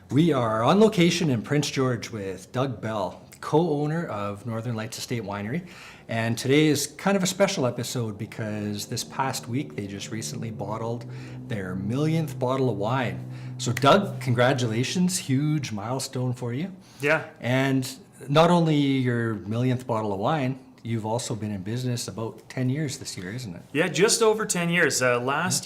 We are on location in Prince George with Doug Bell, co-owner of Northern Lights Estate Winery. And today is kind of a special episode because this past week they just recently bottled their millionth bottle of wine. So Doug, congratulations, huge milestone for you. Yeah. And not only your millionth bottle of wine, you've also been in business about 10 years this year, isn't it? Yeah, just over 10 years. Last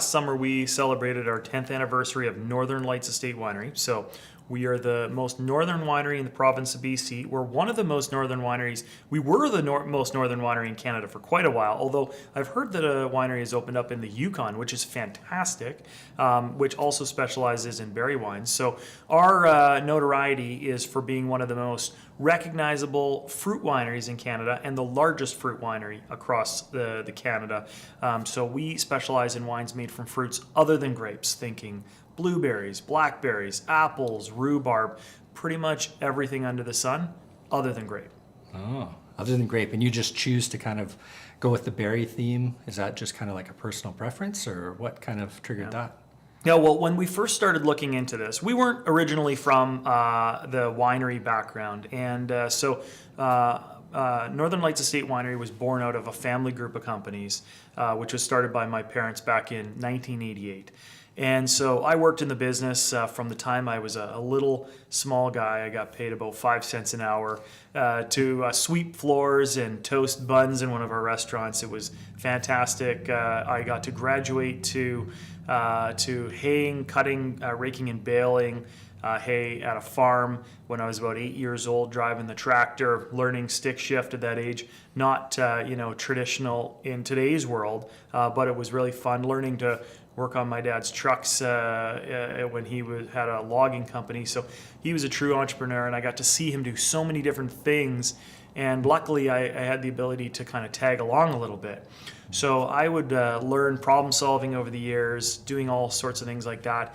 summer, we celebrated our 10th anniversary of Northern Lights Estate Winery. So we are the most northern winery in the province of BC. We're one of the most northern wineries. We were the most northern winery in Canada for quite a while, although I've heard that a winery has opened up in the Yukon, which is fantastic, which also specializes in berry wines. So our notoriety is for being one of the most recognizable fruit wineries in Canada and the largest fruit winery across the Canada. So we specialize in wines made from fruits other than grapes, thinking blueberries, blackberries, apples, rhubarb, pretty much everything under the sun other than grape. Oh, other than grape. And you just choose to kind of go with the berry theme? Is that just kind of like a personal preference, or what kind of triggered that? Yeah, well, when we first started looking into this, we weren't originally from the winery background. And Northern Lights Estate Winery was born out of a family group of companies, which was started by my parents back in 1988. And so I worked in the business from the time I was a little small guy. I got paid about 5 cents an hour to sweep floors and toast buns in one of our restaurants. It was fantastic. I got to graduate to haying, cutting, raking, and baling hay at a farm when I was about 8 years old, driving the tractor, learning stick shift at that age. Not traditional in today's world, but it was really fun learning to work on my dad's trucks when he had a logging company. So he was a true entrepreneur, and I got to see him do so many different things. And luckily, I had the ability to kind of tag along a little bit. So I would learn problem solving over the years, doing all sorts of things like that.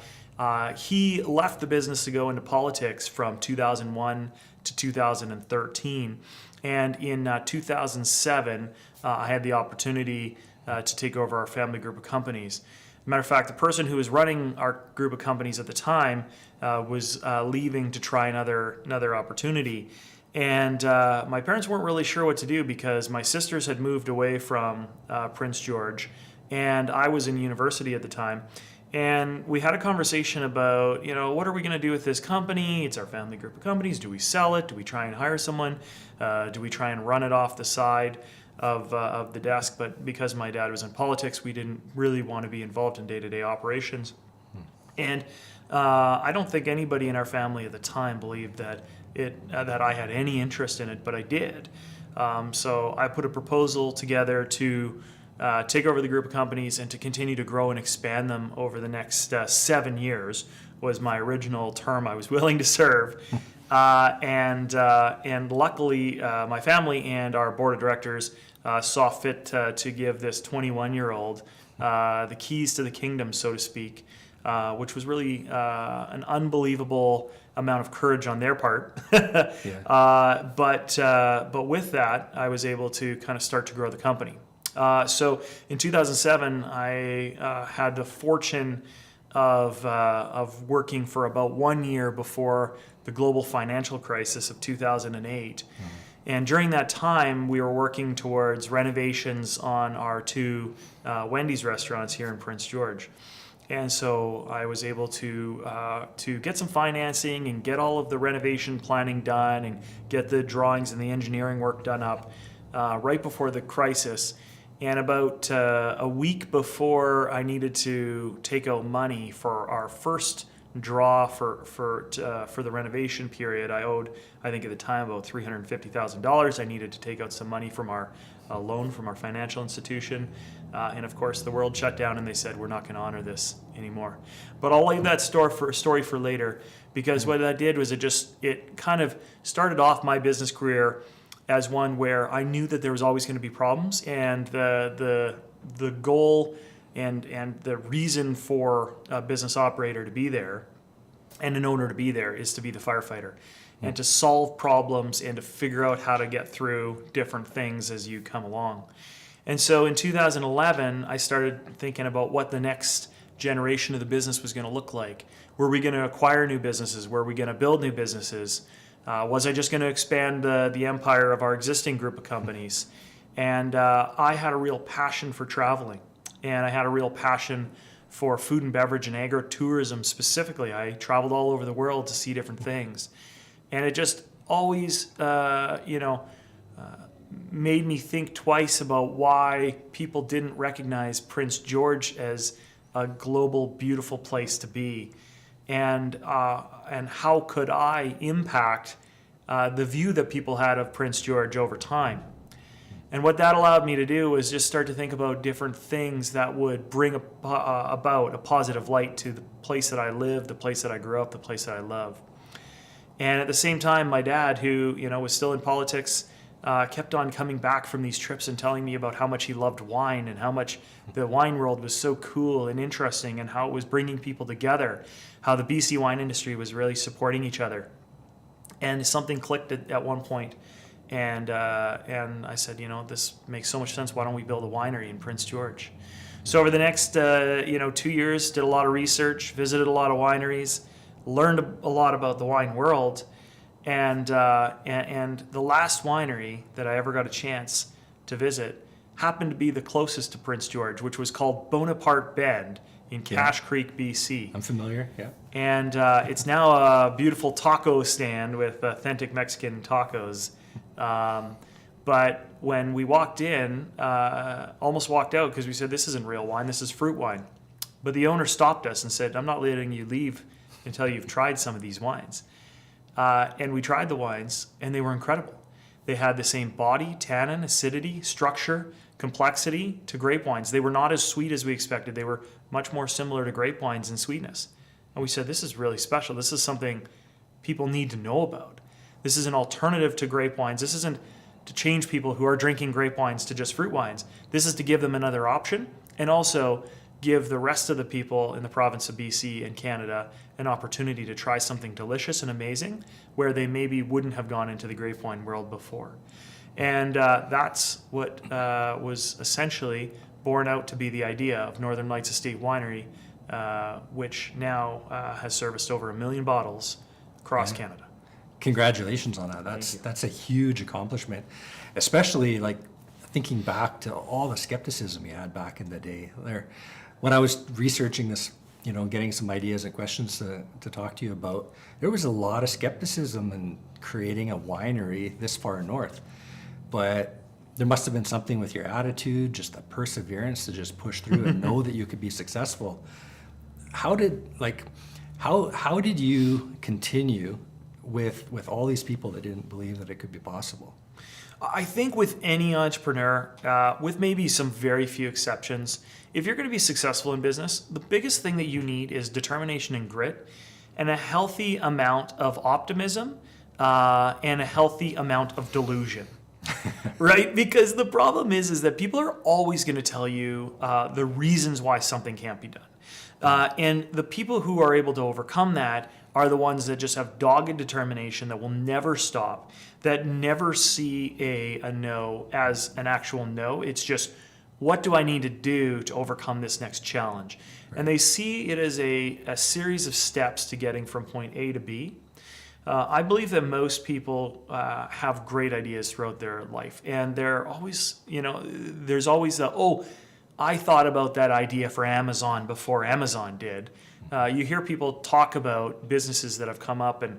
He left the business to go into politics from 2001 to 2013. And in 2007, I had the opportunity to take over our family group of companies. Matter of fact, the person who was running our group of companies at the time was leaving to try another opportunity. And my parents weren't really sure what to do because my sisters had moved away from Prince George, and I was in university at the time. And we had a conversation about, what are we going to do with this company? It's our family group of companies. Do we sell it? Do we try and hire someone? Do we try and run it off the side of the desk? But because my dad was in politics, we didn't really want to be involved in day-to-day operations. And I don't think anybody in our family at the time believed that I had any interest in it, but I did. So I put a proposal together to take over the group of companies and to continue to grow and expand them over the next 7 years was my original term I was willing to serve. And luckily, my family and our board of directors saw fit to give this 21-year-old the keys to the kingdom, so to speak, which was really an unbelievable amount of courage on their part. Yeah. But with that, I was able to kind of start to grow the company. So in 2007, I had the fortune of working for about 1 year before the global financial crisis of 2008. And during that time, we were working towards renovations on our two Wendy's restaurants here in Prince George. And so I was able to get some financing and get all of the renovation planning done and get the drawings and the engineering work done up right before the crisis. And about a week before I needed to take out money for our first draw for the renovation period, I owed, I think at the time, about $350,000. I needed to take out some money from our loan from our financial institution. And of course, the world shut down and they said, we're not going to honor this anymore. But I'll leave that story for later, because what that did was it kind of started off my business career as one where I knew that there was always going to be problems, and the goal and the reason for a business operator to be there and an owner to be there is to be the firefighter and to solve problems and to figure out how to get through different things as you come along. And so in 2011, I started thinking about what the next generation of the business was going to look like. Were we going to acquire new businesses? Were we going to build new businesses? Was I just going to expand the empire of our existing group of companies? And I had a real passion for traveling, and I had a real passion for food and beverage and agritourism specifically. I traveled all over the world to see different things, and it just always, made me think twice about why people didn't recognize Prince George as a global, beautiful place to be, and how could I impact the view that people had of Prince George over time. And what that allowed me to do was just start to think about different things that would bring about a positive light to the place that I live, the place that I grew up, the place that I love. And at the same time, my dad, who was still in politics, kept on coming back from these trips and telling me about how much he loved wine and how much the wine world was so cool and interesting and how it was bringing people together, how the BC wine industry was really supporting each other. And something clicked at one point. And I said, this makes so much sense. Why don't we build a winery in Prince George? So over the next 2 years, did a lot of research, visited a lot of wineries, learned a lot about the wine world, and the last winery that I ever got a chance to visit happened to be the closest to Prince George, which was called Bonaparte Bend in Cache Creek, BC. I'm familiar, yeah. And it's now a beautiful taco stand with authentic Mexican tacos. But when we walked in, almost walked out because we said, this isn't real wine, this is fruit wine. But the owner stopped us and said, I'm not letting you leave until you've tried some of these wines. And we tried the wines, and they were incredible. They had the same body, tannin, acidity, structure, complexity to grape wines. They were not as sweet as we expected. They were much more similar to grape wines in sweetness. And we said, this is really special. This is something people need to know about. This is an alternative to grape wines. This isn't to change people who are drinking grape wines to just fruit wines. This is to give them another option, and also give the rest of the people in the province of BC and Canada an opportunity to try something delicious and amazing where they maybe wouldn't have gone into the grape wine world before. And that's what was essentially born out to be the idea of Northern Lights Estate Winery, which now has serviced over 1 million bottles across Canada. Congratulations on that. That's a huge accomplishment, especially like thinking back to all the skepticism you had back in the day. There, when I was researching this, getting some ideas and questions to talk to you about, there was a lot of skepticism in creating a winery this far north. But there must have been something with your attitude, just the perseverance to just push through and know that you could be successful. How did you continue with all these people that didn't believe that it could be possible? I think with any entrepreneur, with maybe some very few exceptions, if you're going to be successful in business, the biggest thing that you need is determination and grit and a healthy amount of optimism and a healthy amount of delusion. Right? Because the problem is that people are always going to tell you the reasons why something can't be done. And the people who are able to overcome that are the ones that just have dogged determination, that will never stop, that never see a no as an actual no. It's just, what do I need to do to overcome this next challenge? Right. And they see it as a series of steps to getting from point A to B. I believe that most people have great ideas throughout their life, and they're always, there's always I thought about that idea for Amazon before Amazon did. You hear people talk about businesses that have come up and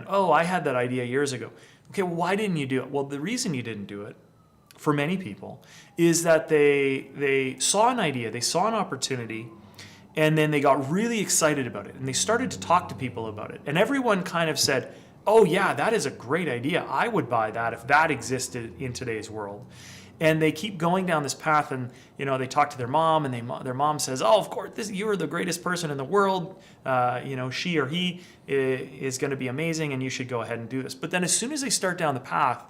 I had that idea years ago. Okay, well, why didn't you do it? Well, the reason you didn't do it, for many people, is that they saw an idea, they saw an opportunity, and then they got really excited about it, and they started to talk to people about it. And everyone kind of said, oh yeah, that is a great idea. I would buy that if that existed in today's world. And they keep going down this path, and they talk to their mom, and their mom says, oh, of course, you're the greatest person in the world. She or he is going to be amazing, and you should go ahead and do this. But then as soon as they start down the path,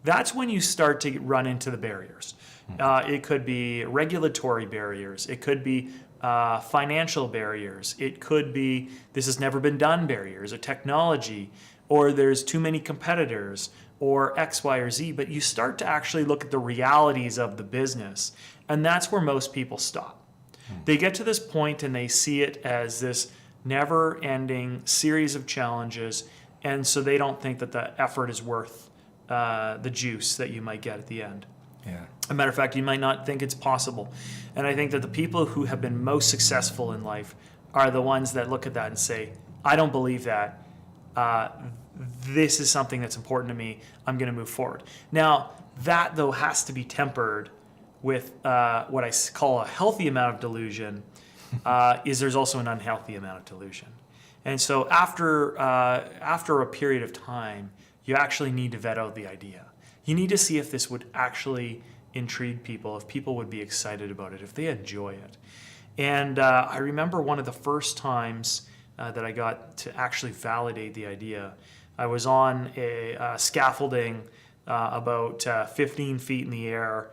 that's when you start to run into the barriers. It could be regulatory barriers. It could be financial barriers. It could be this has never been done barriers, or technology, or there's too many competitors, or X, Y, or Z. But you start to actually look at the realities of the business, and that's where most people stop. They get to this point and they see it as this never-ending series of challenges, and so they don't think that the effort is worth the juice that you might get at the end. Yeah. As a matter of fact, you might not think it's possible. And I think that the people who have been most successful in life are the ones that look at that and say, I don't believe that. This is something that's important to me. I'm going to move forward. Now, that, though, has to be tempered with what I call a healthy amount of delusion, is there's also an unhealthy amount of delusion. And so after a period of time, you actually need to vet out the idea. You need to see if this would actually intrigue people, if people would be excited about it, if they enjoy it. And I remember one of the first times that I got to actually validate the idea. I was on a scaffolding about 15 feet in the air,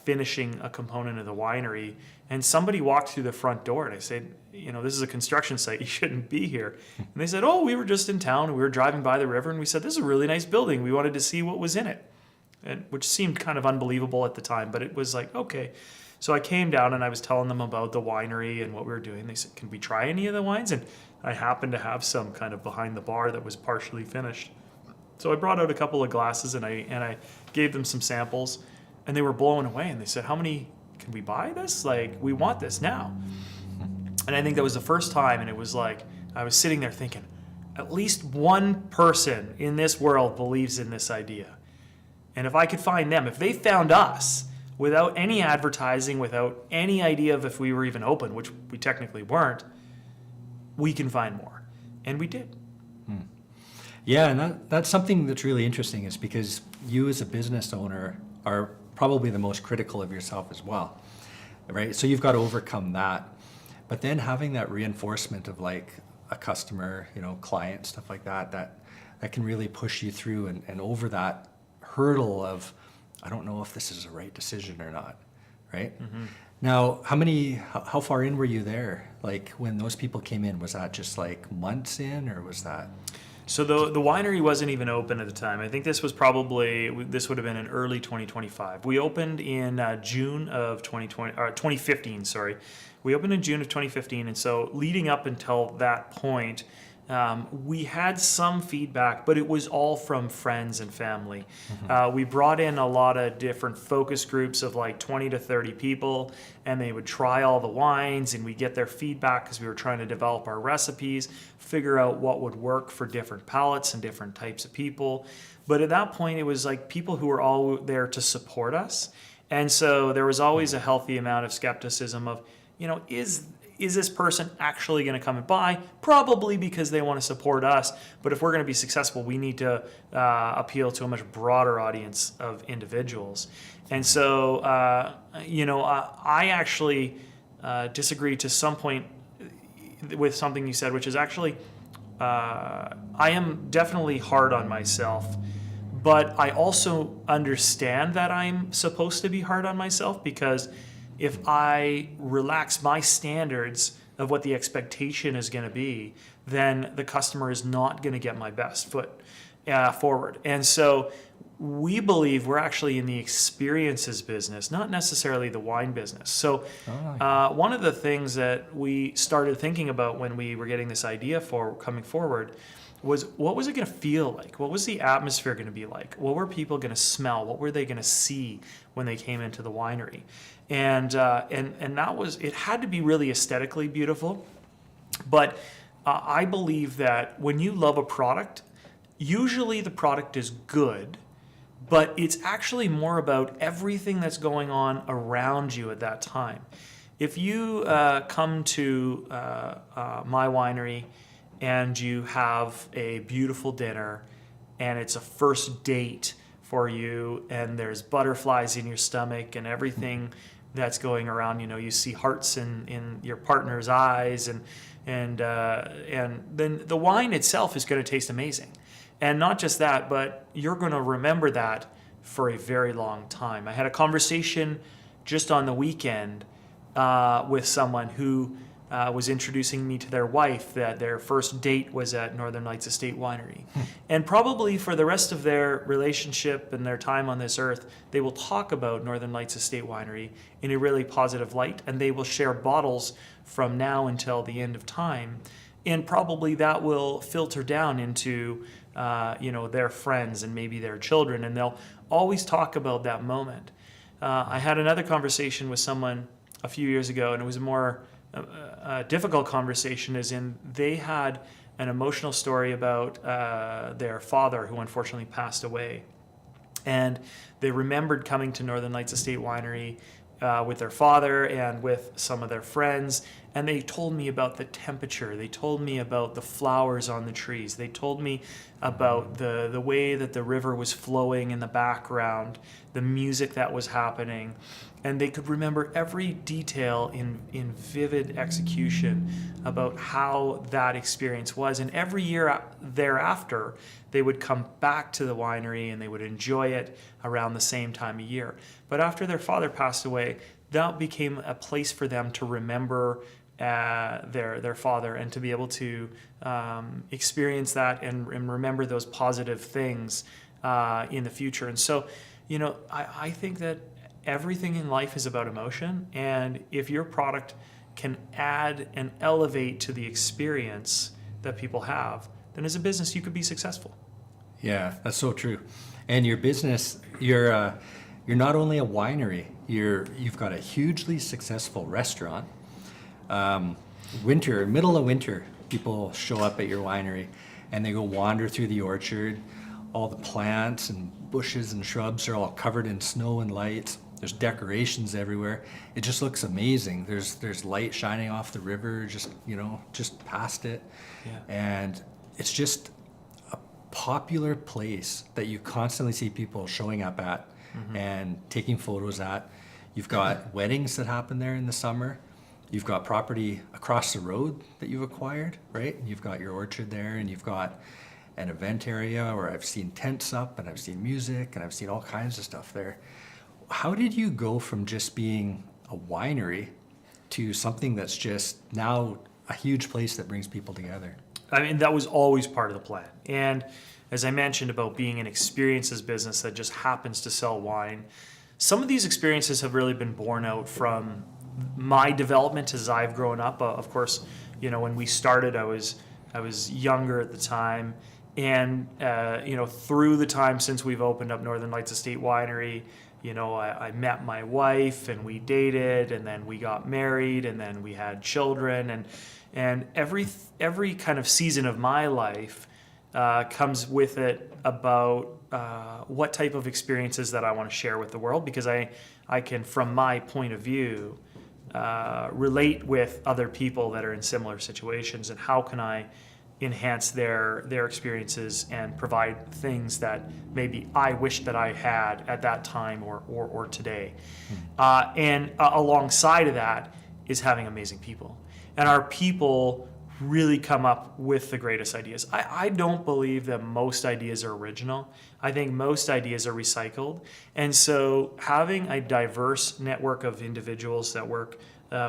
finishing a component of the winery, and somebody walked through the front door, and I said, this is a construction site, you shouldn't be here. And they said, oh, we were just in town, and we were driving by the river, and we said, this is a really nice building, we wanted to see what was in it, which seemed kind of unbelievable at the time, but it was like, okay. So I came down and I was telling them about the winery and what we were doing. They said, can we try any of the wines? And I happened to have some kind of behind the bar that was partially finished. So I brought out a couple of glasses and I gave them some samples, and they were blown away. And they said, how many, can we buy this? Like, we want this now. And I think that was the first time, and it was like, I was sitting there thinking, at least one person in this world believes in this idea. And if I could find them, if they found us, without any advertising, without any idea of if we were even open, which we technically weren't, we can find more. And we did. Yeah, and that's something that's really interesting, is because you as a business owner are probably the most critical of yourself as well, right? So you've got to overcome that. But then having that reinforcement of like a customer, client, stuff like that can really push you through and over that hurdle of, I don't know if this is the right decision or not, right? Mm-hmm. Now, how far in were you there? Like when those people came in, was that just like months in, or was that? So the winery wasn't even open at the time. I think this would have been in early 2025. We opened in June of 2015, sorry. We opened in June of 2015, and so leading up until that point, we had some feedback, but it was all from friends and family. Mm-hmm. We brought in a lot of different focus groups of like 20 to 30 people, and they would try all the wines, and we get their feedback because we were trying to develop our recipes, figure out what would work for different palates and different types of people. But at that point, it was like people who were all there to support us. And so there was always a healthy amount of skepticism of, is this person actually going to come and buy? Probably because they want to support us. But if we're going to be successful, we need to appeal to a much broader audience of individuals. And so, I actually disagreed to some point with something you said, which is actually, I am definitely hard on myself. But I also understand that I'm supposed to be hard on myself, because if I relax my standards of what the expectation is going to be, then the customer is not going to get my best foot forward. And so we believe we're actually in the experiences business, not necessarily the wine business. So one of the things that we started thinking about when we were getting this idea for coming forward was, what was it going to feel like? What was the atmosphere going to be like? What were people going to smell? What were they going to see when they came into the winery? And that was, it had to be really aesthetically beautiful. But I believe that when you love a product, usually the product is good, but it's actually more about everything that's going on around you at that time. If you come to my winery and you have a beautiful dinner and it's a first date for you, and there's butterflies in your stomach and everything that's going around, you see hearts in your partner's eyes, and then the wine itself is going to taste amazing. And not just that, but you're going to remember that for a very long time. I had a conversation just on the weekend with someone who was introducing me to their wife, that their first date was at Northern Lights Estate Winery. And probably for the rest of their relationship and their time on this earth, they will talk about Northern Lights Estate Winery in a really positive light, and they will share bottles from now until the end of time. And probably that will filter down into their friends and maybe their children, and they'll always talk about that moment. I had another conversation with someone a few years ago, and it was a more difficult conversation, as in they had an emotional story about their father who unfortunately passed away. And they remembered coming to Northern Lights Estate Winery with their father and with some of their friends, and they told me about the temperature. They told me about the flowers on the trees. They told me about the way that the river was flowing in the background, the music that was happening, and they could remember every detail in vivid execution about how that experience was. And every year thereafter, they would come back to the winery and they would enjoy it around the same time of year. But after their father passed away, that became a place for them to remember their father, and to be able to experience that and remember those positive things in the future. And so, I think that everything in life is about emotion, and if your product can add and elevate to the experience that people have, then as a business you could be successful. Yeah, that's so true. And your business, you're not only a winery, you've got a hugely successful restaurant. Middle of winter, people show up at your winery and they go wander through the orchard. All the plants and bushes and shrubs are all covered in snow and lights. There's decorations everywhere. It just looks amazing. There's light shining off the river, just past it. Yeah. And it's just a popular place that you constantly see people showing up at and taking photos at. You've got weddings that happen there in the summer. You've got property across the road that you've acquired, right? You've got your orchard there, and you've got an event area where I've seen tents up, and I've seen music, and I've seen all kinds of stuff there. How did you go from just being a winery to something that's just now a huge place that brings people together? I mean, that was always part of the plan. And as I mentioned about being an experiences business that just happens to sell wine, some of these experiences have really been born out from my development as I've grown up. Of course, when we started, I was younger at the time, and through the time since we've opened up Northern Lights Estate Winery, I met my wife and we dated, and then we got married, and then we had children, and every kind of season of my life comes with it about what type of experiences that I want to share with the world, because I can, from my point of view, relate with other people that are in similar situations, and how can I enhance their experiences and provide things that maybe I wish that I had at that time or today. And alongside of that is having amazing people. And our people really come up with the greatest ideas. I don't believe that most ideas are original. I think most ideas are recycled. And so having a diverse network of individuals that work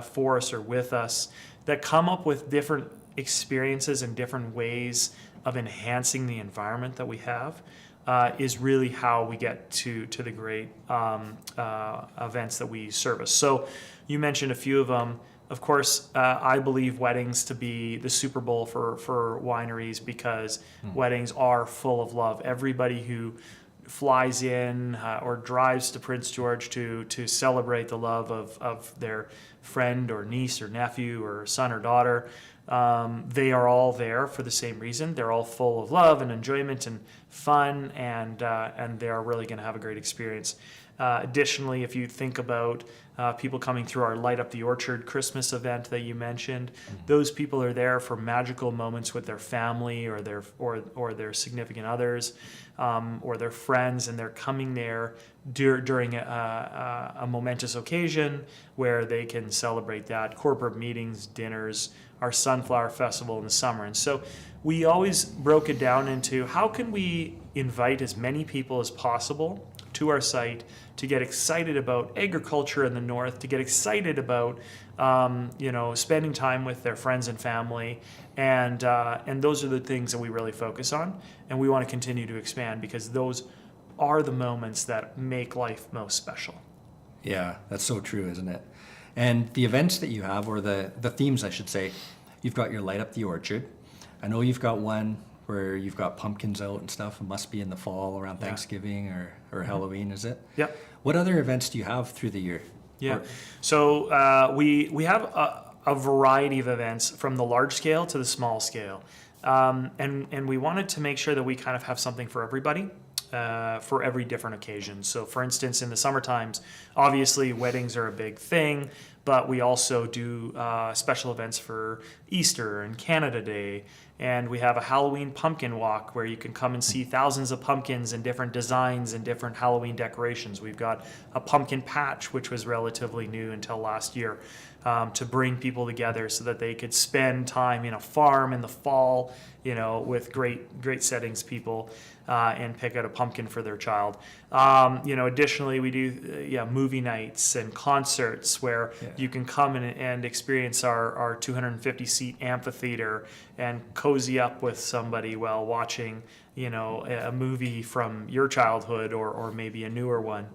for us or with us, that come up with different experiences and different ways of enhancing the environment that we have, is really how we get to the great events that we service. So you mentioned a few of them. Of course, I believe weddings to be the Super Bowl for wineries, because weddings are full of love. Everybody who flies in or drives to Prince George to celebrate the love of their friend or niece or nephew or son or daughter, they are all there for the same reason. They're all full of love and enjoyment and fun, and they are really going to have a great experience. Additionally, if you think about people coming through our Light Up the Orchard Christmas event that you mentioned, those people are there for magical moments with their family or their significant others, or their friends, and they're coming there during a momentous occasion where they can celebrate that. Corporate meetings, dinners, our Sunflower Festival in the summer. And so we always broke it down into how can we invite as many people as possible to our site, to get excited about agriculture in the north, to get excited about spending time with their friends and family, and those are the things that we really focus on, and we want to continue to expand because those are the moments that make life most special. Yeah, that's so true, isn't it? And the events that you have, or the themes, I should say, you've got your Light Up the Orchard. I know you've got one where you've got pumpkins out and stuff. It must be in the fall around Thanksgiving or Halloween, is it? Yep. What other events do you have through the year? Yeah. So we have a variety of events from the large scale to the small scale. And we wanted to make sure that we kind of have something for everybody. For every different occasion. So for instance, in the summer times, obviously weddings are a big thing, but we also do special events for Easter and Canada Day. And we have a Halloween pumpkin walk where you can come and see thousands of pumpkins and different designs and different Halloween decorations. We've got a pumpkin patch, which was relatively new until last year, to bring people together so that they could spend time in a farm in the fall, with great settings people, and pick out a pumpkin for their child. Additionally, we do movie nights and concerts where you can come and experience our 250 seat amphitheater and cozy up with somebody while watching, a movie from your childhood or maybe a newer one.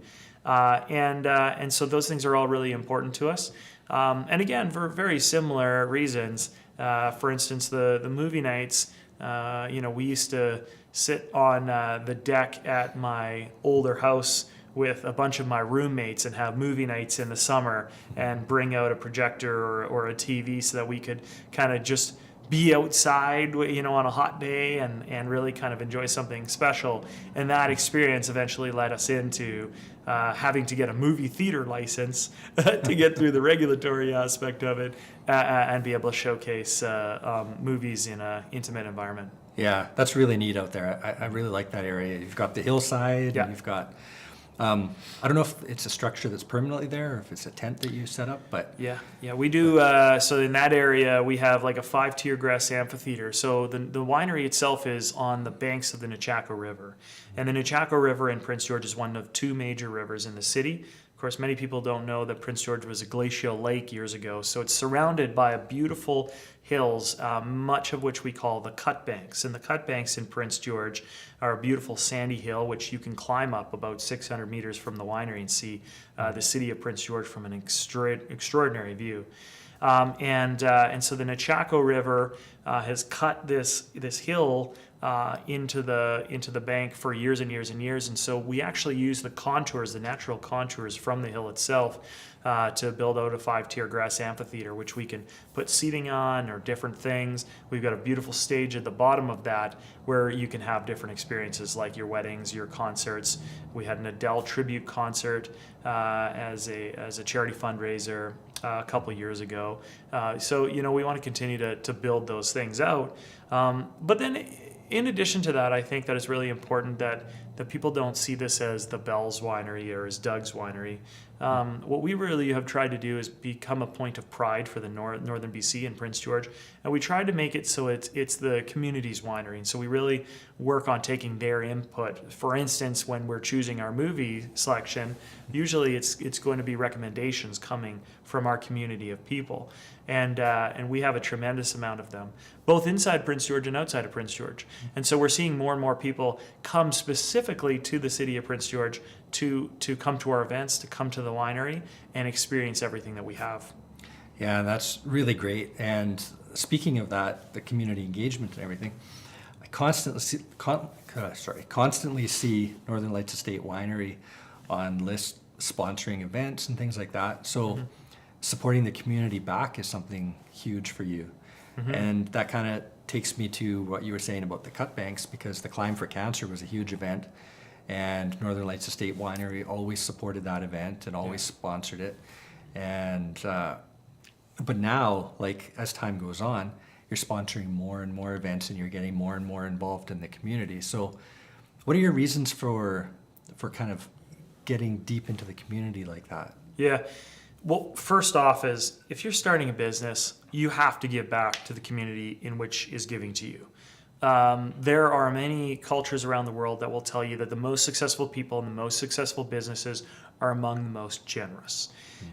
And so those things are all really important to us. And again, for very similar reasons. For instance, the movie nights, we used to sit on the deck at my older house with a bunch of my roommates and have movie nights in the summer and bring out a projector or a TV so that we could kind of just be outside, on a hot day and really kind of enjoy something special. And that experience eventually led us into having to get a movie theater license to get through the regulatory aspect of it and be able to showcase movies in an intimate environment. Yeah, that's really neat out there. I really like that area. You've got the hillside, and you've got, I don't know if it's a structure that's permanently there or if it's a tent that you set up, but... Yeah, we do. So in that area, we have like a 5-tier grass amphitheater. So the winery itself is on the banks of the Nechako River. And the Nechako River in Prince George is one of 2 major rivers in the city. Of course, many people don't know that Prince George was a glacial lake years ago. So it's surrounded by a beautiful hills, much of which we call the cut banks. And the cut banks in Prince George are a beautiful sandy hill, which you can climb up about 600 meters from the winery and see the city of Prince George from an extraordinary view. And so the Nechako River has cut this hill into the bank for years and years and years. And so we actually use the natural contours from the hill itself to build out a 5-tier grass amphitheater, which we can put seating on or different things. We've got a beautiful stage at the bottom of that where you can have different experiences like your weddings, your concerts. We had an Adele tribute concert as a charity fundraiser a couple years ago. So we want to continue to build those things out. But then in addition to that, I think that it's really important that people don't see this as the Bell's Winery or as Doug's Winery. What we really have tried to do is become a point of pride for the Northern BC and Prince George, and we tried to make it so it's the community's winery. And so we really work on taking their input. For instance, when we're choosing our movie selection, usually it's going to be recommendations coming from our community of people, and we have a tremendous amount of them, both inside Prince George and outside of Prince George. And so we're seeing more and more people come specifically to the city of Prince George to come to our events, to come to the winery and experience everything that we have. Yeah, that's really great. And speaking of that, the community engagement and everything, I constantly see Northern Lights Estate Winery on lists sponsoring events and things like that. So supporting the community back is something huge for you. And that kind of takes me to what you were saying about the cut banks, because the Climb for Cancer was a huge event, and Northern Lights Estate Winery always supported that event and always sponsored it. And but now, like, as time goes on, you're sponsoring more and more events and you're getting more and more involved in the community. So what are your reasons for kind of getting deep into the community like that? Yeah. Well, first off is, if you're starting a business, you have to give back to the community in which is giving to you. there are many cultures around the world that will tell you that the most successful people and the most successful businesses are among the most generous.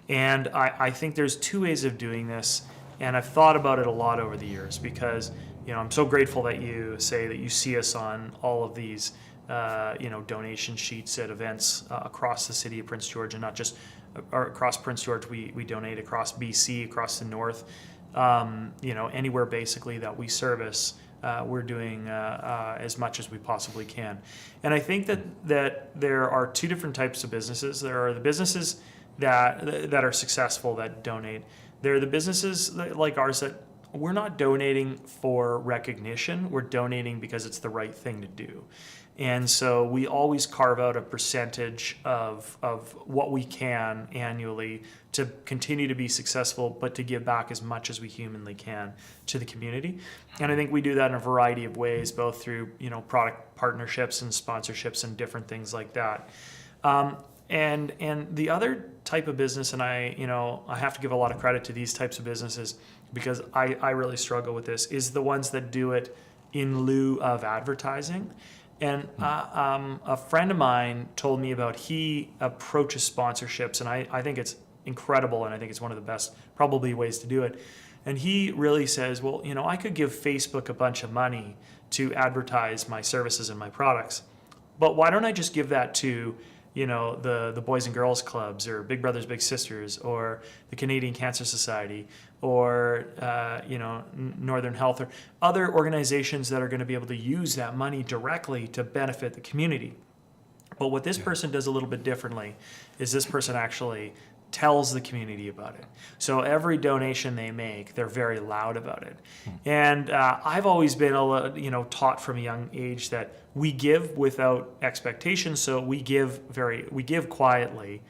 And I think there's two ways of doing this, and I've thought about it a lot over the years because, I'm so grateful that you say that you see us on all of these, donation sheets at events across the city of Prince George, and not just across Prince George. We donate across BC, across the north, anywhere basically that we service. We're doing as much as we possibly can. And I think that there are two different types of businesses. There are the businesses that are successful that donate. There are the businesses like ours that we're not donating for recognition. We're donating because it's the right thing to do. And so we always carve out a percentage of what we can annually to continue to be successful, but to give back as much as we humanly can to the community. And I think we do that in a variety of ways, both through, product partnerships and sponsorships and different things like that. And the other type of business, and I have to give a lot of credit to these types of businesses because I really struggle with this, is the ones that do it in lieu of advertising. And a friend of mine told me about he approaches sponsorships, and I think it's incredible, and I think it's one of the best probably ways to do it. And he really says, well, I could give Facebook a bunch of money to advertise my services and my products, but why don't I just give that to the Boys and Girls Clubs or Big Brothers Big Sisters or the Canadian Cancer Society or Northern Health or other organizations that are going to be able to use that money directly to benefit the community. But what this person does a little bit differently is this person actually tells the community about it. So every donation they make, they're very loud about it. And I've always been taught from a young age that we give without expectations. So we give quietly,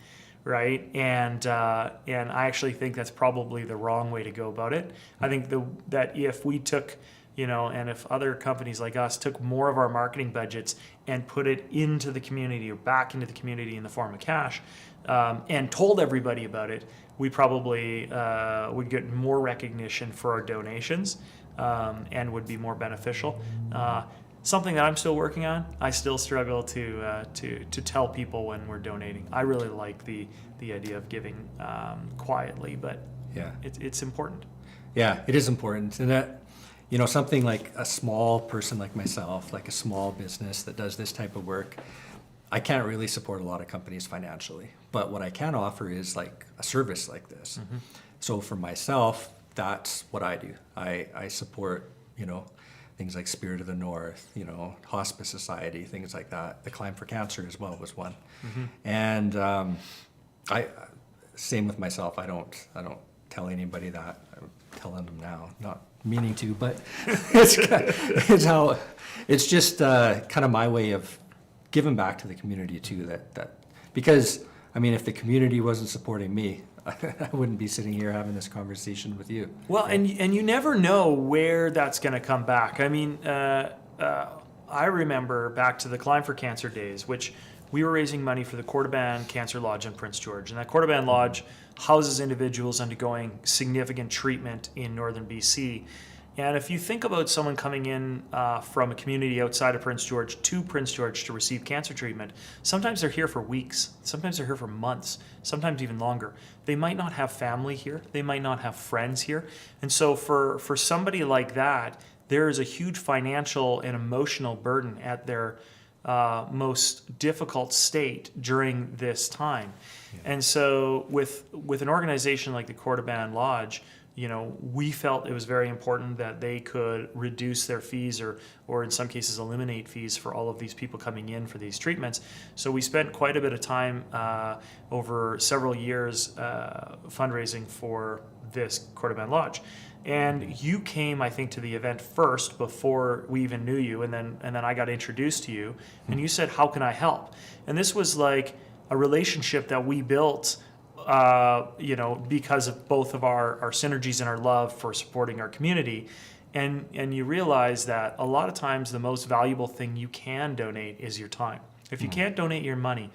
right? And I actually think that's probably the wrong way to go about it. I think that if we took, and if other companies like us took more of our marketing budgets and put it into the community or back into the community in the form of cash, and told everybody about it, we probably would get more recognition for our donations and would be more beneficial. Something that I'm still working on. I still struggle to tell people when we're donating. I really like the idea of giving quietly, but it's important. Yeah, it is important. And that, something like a small person like myself, like a small business that does this type of work, I can't really support a lot of companies financially, but what I can offer is like a service like this. Mm-hmm. So for myself, that's what I do. I support, things like Spirit of the North, Hospice Society, things like that. The Climb for Cancer as well was one. Mm-hmm. And same with myself. I don't tell anybody that. I'm telling them now, not meaning to, but it's just kind of my way of giving back to the community too, that because if the community wasn't supporting me, I wouldn't be sitting here having this conversation with you. Well, and you never know where that's going to come back. I remember back to the Climb for Cancer days, which we were raising money for the Cordoban Cancer Lodge in Prince George, and that Cordoban Lodge houses individuals undergoing significant treatment in northern BC. And if you think about someone coming in from a community outside of Prince George to Prince George to receive cancer treatment, sometimes they're here for weeks, sometimes they're here for months, sometimes even longer. They might not have family here, they might not have friends here. And so for somebody like that, there is a huge financial and emotional burden at their most difficult state during this time. Yeah. And so with an organization like the Cordoban Lodge, we felt it was very important that they could reduce their fees or in some cases eliminate fees for all of these people coming in for these treatments. So we spent quite a bit of time over several years fundraising for this Cordoban Lodge. And you came, I think, to the event first before we even knew you, and then I got introduced to you, and you said, "How can I help?" And this was like a relationship that we built because of both of our synergies and our love for supporting our community. And you realize that a lot of times the most valuable thing you can donate is your time. If you can't donate your money,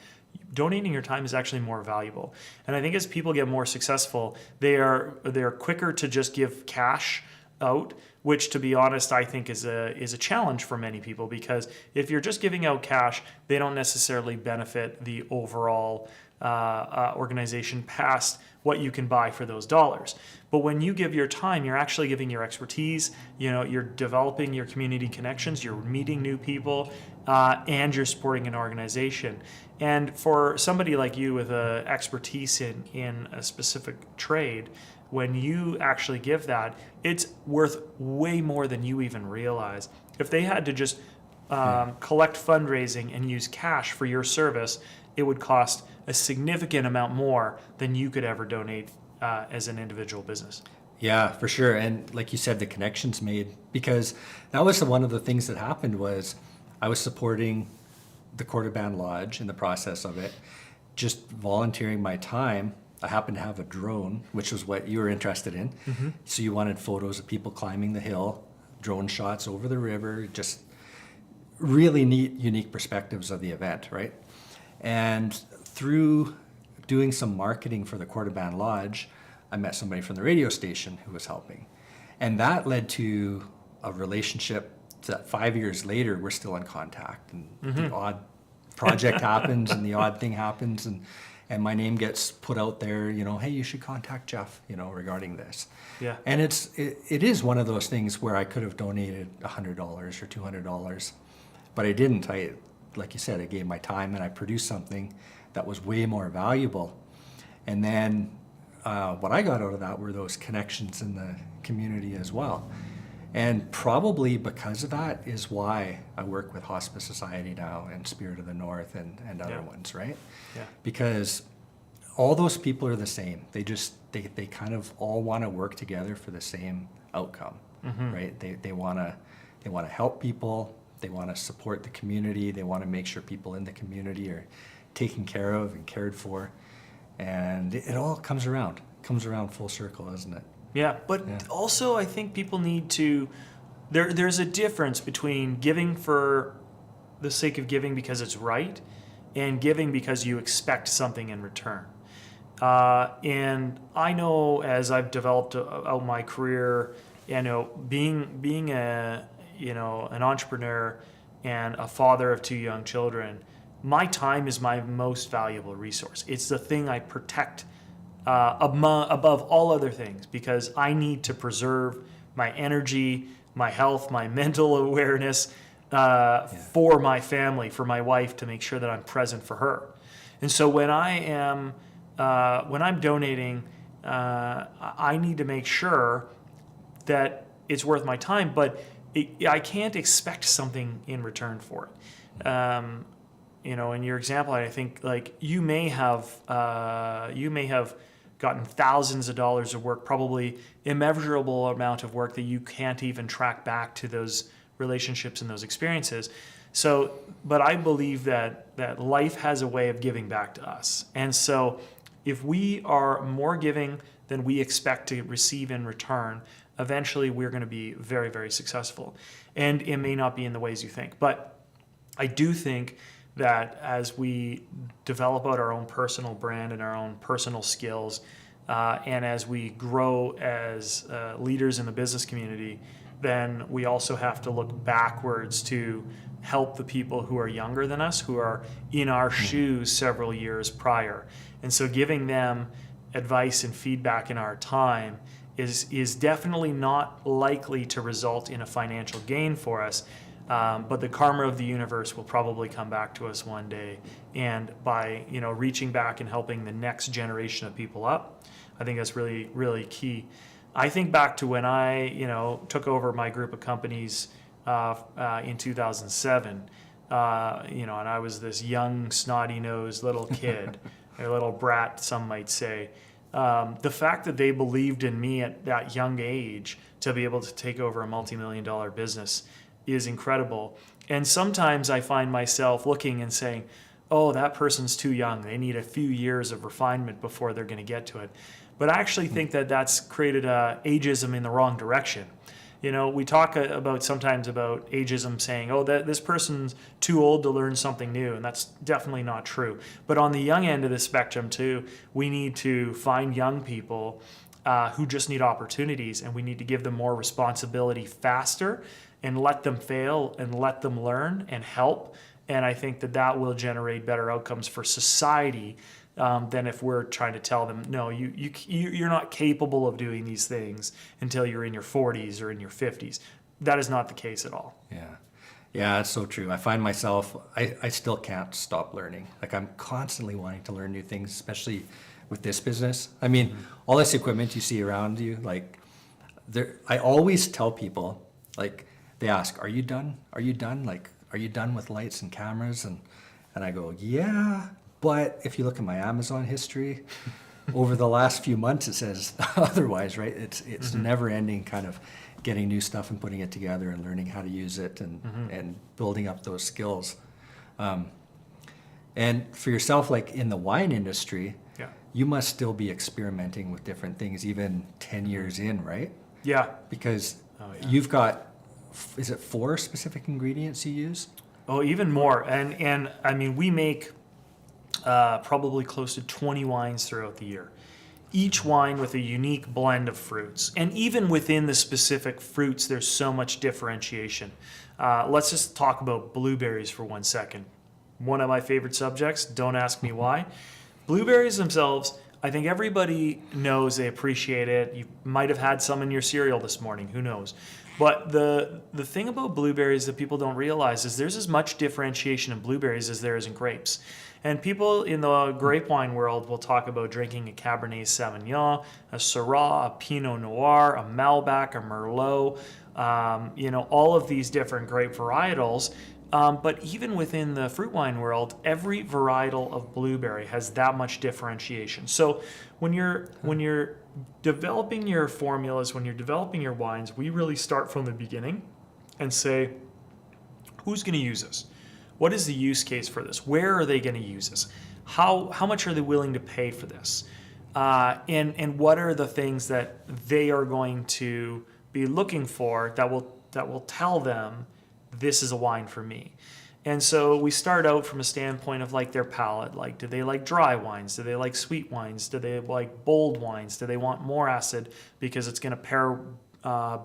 donating your time is actually more valuable. And I think as people get more successful, they're quicker to just give cash out, which, to be honest, I think is a challenge for many people, because if you're just giving out cash, they don't necessarily benefit the overall organization past what you can buy for those dollars. But when you give your time, you're actually giving your expertise, you're developing your community connections, you're meeting new people, and you're supporting an organization. And for somebody like you with expertise in a specific trade, when you actually give that, it's worth way more than you even realize. If they had to just collect fundraising and use cash for your service, it would cost a significant amount more than you could ever donate as an individual business. Yeah, for sure. And like you said, the connections made, because that was one of the things that happened was I was supporting the Cordoban Lodge in the process of it, just volunteering my time. I happened to have a drone, which was what you were interested in. Mm-hmm. So you wanted photos of people climbing the hill, drone shots over the river, just really neat, unique perspectives of the event, right? And through doing some marketing for the Cordoban Lodge, I met somebody from the radio station who was helping. And that led to a relationship that 5 years later, we're still in contact. And the odd project happens and the odd thing happens. And my name gets put out there, hey, you should contact Jeff, regarding this. Yeah. And it is one of those things where I could have donated $100 or $200, but I didn't. Like you said, I gave my time and I produced something that was way more valuable. And then what I got out of that were those connections in the community as well. And probably because of that is why I work with Hospice Society now and Spirit of the North and other ones, right? Yeah. Because all those people are the same. They kind of all want to work together for the same outcome, right? They want to help people. They want to support the community. They want to make sure people in the community are taken care of and cared for. And it all comes around full circle, isn't it? Yeah, but also I think people need to, there's a difference between giving for the sake of giving because it's right and giving because you expect something in return. And I know as I've developed out my career, being an entrepreneur and a father of 2 young children, my time is my most valuable resource. It's the thing I protect above all other things, because I need to preserve my energy, my health, my mental awareness for my family, for my wife, to make sure that I'm present for her. And so when I'm donating, I need to make sure that it's worth my time, but I can't expect something in return for it. In your example, I think like you may have gotten thousands of dollars of work, probably immeasurable amount of work that you can't even track back to those relationships and those experiences. So, but I believe that life has a way of giving back to us. And so if we are more giving than we expect to receive in return, eventually we're going to be very, very successful. And it may not be in the ways you think. But I do think that as we develop out our own personal brand and our own personal skills, and as we grow as leaders in the business community, then we also have to look backwards to help the people who are younger than us, who are in our shoes several years prior. And so giving them advice and feedback in our time is definitely not likely to result in a financial gain for us. But the karma of the universe will probably come back to us one day. And by reaching back and helping the next generation of people up, I think that's really, really key. I think back to when I took over my group of companies in 2007. And I was this young, snotty-nosed little kid, a little brat, some might say. The fact that they believed in me at that young age to be able to take over a multi-million-dollar business is incredible. And sometimes I find myself looking and saying, oh, that person's too young. They need a few years of refinement before they're going to get to it. But I actually think that that's created ageism in the wrong direction. We talk sometimes about ageism, saying, oh, this person's too old to learn something new, and that's definitely not true. But on the young end of the spectrum too, we need to find young people who just need opportunities, and we need to give them more responsibility faster and let them fail and let them learn and help. And I think that will generate better outcomes for society than if we're trying to tell them, no, you're not capable of doing these things until you're in your 40s or in your 50s. That is not the case at all. Yeah. Yeah, it's so true. I find myself, I still can't stop learning. Like I'm constantly wanting to learn new things, especially with this business. I mean, all this equipment you see around you, like I always tell people, like they ask, are you done? Are you done? Like, are you done with lights and cameras? And I go, yeah, but if you look at my Amazon history, over the last few months, it says otherwise, right? It's never ending kind of getting new stuff and putting it together and learning how to use it and building up those skills. And for yourself, like in the wine industry, Yeah. you must still be experimenting with different things even 10 years in, right? Yeah. Because yeah. you've got, is it 4 specific ingredients you use? Oh, even more. And I mean, we make probably close to 20 wines throughout the year. Each wine with a unique blend of fruits. And even within the specific fruits, there's so much differentiation. Let's just talk about blueberries for 1 second. One of my favorite subjects, don't ask me why. Blueberries themselves, I think everybody knows, they appreciate it. You might have had some in your cereal this morning, who knows? But the thing about blueberries that people don't realize is there's as much differentiation in blueberries as there is in grapes. And people in the grape wine world will talk about drinking a Cabernet Sauvignon, a Syrah, a Pinot Noir, a Malbec, a Merlot, all of these different grape varietals. But even within the fruit wine world, every varietal of blueberry has that much differentiation. So when you're developing your formulas, when you're developing your wines, we really start from the beginning and say, who's going to use this? What is the use case for this? Where are they going to use this? How much are they willing to pay for this? And what are the things that they are going to be looking for that will tell them this is a wine for me? And so we start out from a standpoint of like their palate. Like, do they like dry wines? Do they like sweet wines? Do they like bold wines? Do they want more acid because it's going to pair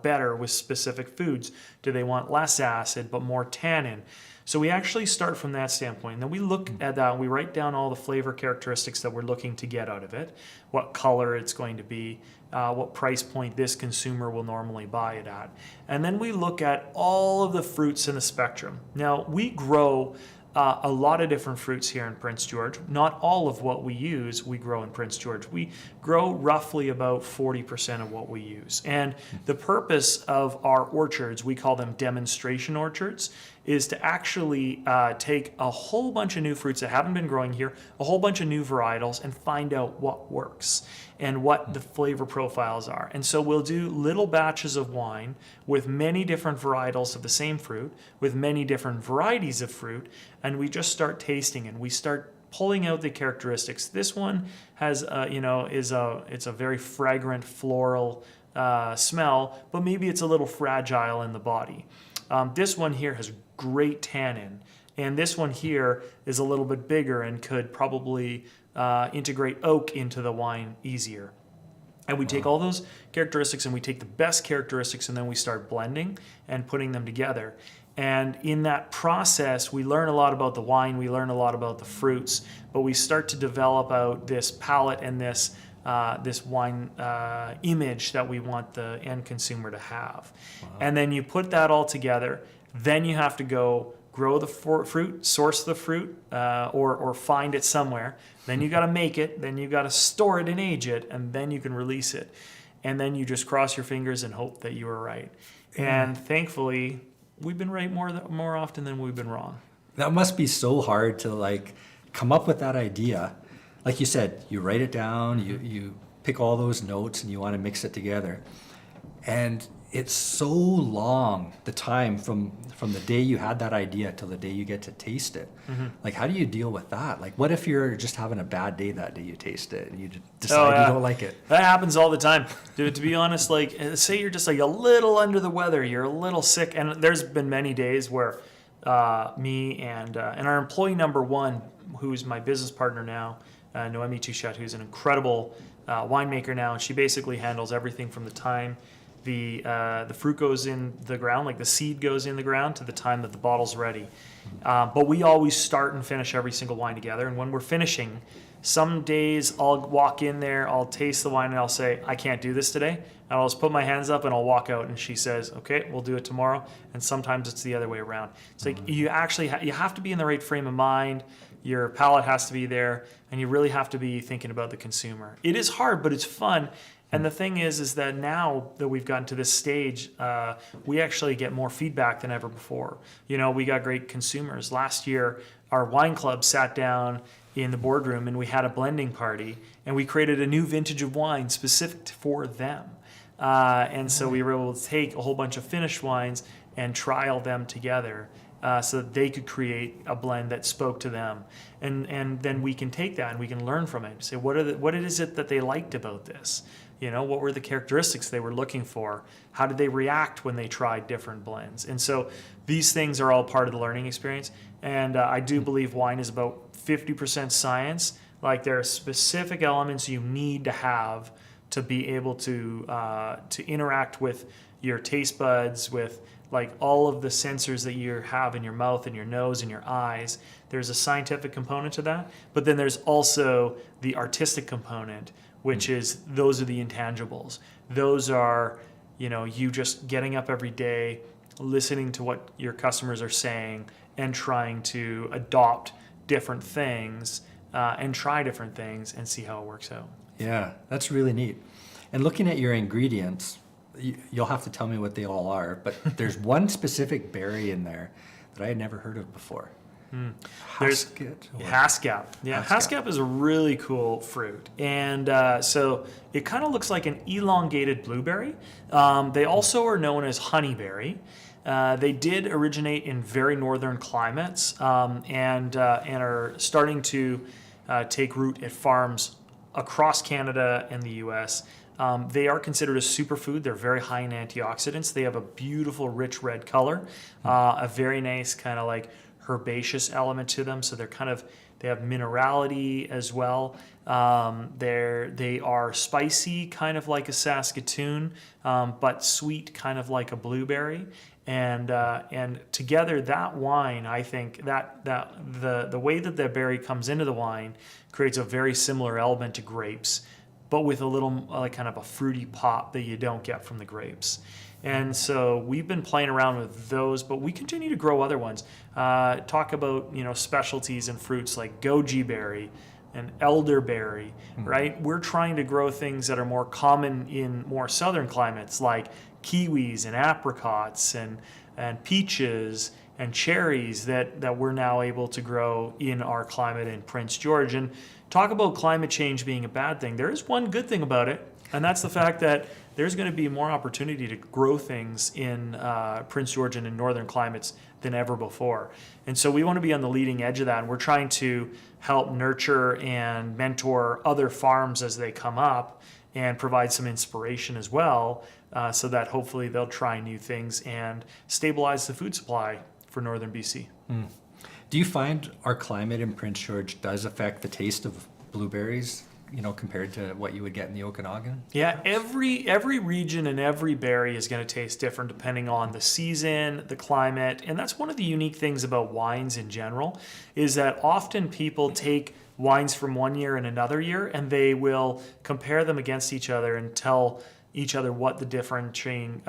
better with specific foods? Do they want less acid but more tannin? So we actually start from that standpoint. And then we look at that and we write down all the flavor characteristics that we're looking to get out of it, what color it's going to be, what price point this consumer will normally buy it at. And then we look at all of the fruits in the spectrum. Now, we grow a lot of different fruits here in Prince George. Not all of what we use, we grow in Prince George. We grow roughly about 40% of what we use. And the purpose of our orchards, we call them demonstration orchards, is to actually take a whole bunch of new fruits that haven't been growing here, a whole bunch of new varietals, and find out what works and what the flavor profiles are. And so we'll do little batches of wine with many different varietals of the same fruit, with many different varieties of fruit, and we just start tasting and we start pulling out the characteristics. This one has, it's a very fragrant floral smell, but maybe it's a little fragile in the body. This one here has great tannin, and this one here is a little bit bigger and could probably integrate oak into the wine easier. And we take all those characteristics and we take the best characteristics and then we start blending and putting them together. And in that process, we learn a lot about the wine, we learn a lot about the fruits, but we start to develop out this palate and this wine image that we want the end consumer to have. Wow. And then you put that all together, then you have to go grow the fruit, source the fruit, or find it somewhere. Then you got to make it, then you got to store it and age it, and then you can release it. And then you just cross your fingers and hope that you were right. And thankfully, we've been right more often than we've been wrong. That must be so hard to like come up with that idea. Like you said, you write it down, you pick all those notes and you want to mix it together. And it's so long, the time from the day you had that idea till the day you get to taste it. Mm-hmm. Like, how do you deal with that? Like, what if you're just having a bad day that day you taste it and you decide you don't like it? That happens all the time. Dude, to be honest, like, say you're just like a little under the weather, you're a little sick, and there's been many days where me and our employee number one, who's my business partner now, Noemi Touchette, who's an incredible winemaker now, and she basically handles everything from the time the fruit goes in the ground, like the seed goes in the ground, to the time that the bottle's ready. But we always start and finish every single wine together. And when we're finishing, some days I'll walk in there, I'll taste the wine, and I'll say, I can't do this today. And I'll just put my hands up and I'll walk out, and she says, okay, we'll do it tomorrow. And sometimes it's the other way around. It's like you actually you have to be in the right frame of mind. Your palate has to be there, and you really have to be thinking about the consumer. It is hard, but it's fun. And the thing is that now that we've gotten to this stage, we actually get more feedback than ever before. You know, we got great consumers. Last year, our wine club sat down in the boardroom and we had a blending party, and we created a new vintage of wine specific for them. And so we were able to take a whole bunch of finished wines and trial them together so that they could create a blend that spoke to them. And then we can take that and we can learn from it. Say, what is it that they liked about this? You know, what were the characteristics they were looking for? How did they react when they tried different blends? And so these things are all part of the learning experience. And I do believe wine is about 50% science. Like, there are specific elements you need to have to be able to interact with your taste buds, with like all of the sensors that you have in your mouth and your nose and your eyes. There's a scientific component to that, but then there's also the artistic component, which is those are the intangibles. Those are, you know, you just getting up every day, listening to what your customers are saying, and trying to adopt different things and try different things and see how it works out. Yeah, that's really neat. And looking at your ingredients, you'll have to tell me what they all are, but there's one specific berry in there that I had never heard of before. Haskap. Yeah, Haskap is a really cool fruit. And so it kind of looks like an elongated blueberry. They also are known as honeyberry. They did originate in very northern climates and are starting to take root at farms across Canada and the U.S. They are considered a superfood. They're very high in antioxidants. They have a beautiful, rich red color, a very nice kind of like herbaceous element to them. So they have minerality as well. They are spicy, kind of like a Saskatoon, but sweet, kind of like a blueberry. And together, that wine, I think that the way that the berry comes into the wine creates a very similar element to grapes, but with a little like kind of a fruity pop that you don't get from the grapes. And so we've been playing around with those, but we continue to grow other ones. Talk about, you know, specialties and fruits like goji berry and elderberry, right? We're trying to grow things that are more common in more southern climates, like kiwis and apricots and peaches and cherries that we're now able to grow in our climate in Prince George. And talk about climate change being a bad thing. There is one good thing about it, and that's the fact that there's going to be more opportunity to grow things in Prince George and in northern climates than ever before. And so we want to be on the leading edge of that, and we're trying to help nurture and mentor other farms as they come up and provide some inspiration as well, so that hopefully they'll try new things and stabilize the food supply for northern BC. Do you find our climate in Prince George does affect the taste of blueberries, you know, compared to what you would get in the Okanagan? Yeah, every region and every berry is going to taste different depending on the season, the climate, and that's one of the unique things about wines in general, is that often people take wines from one year and another year, and they will compare them against each other and tell each other what the differentiating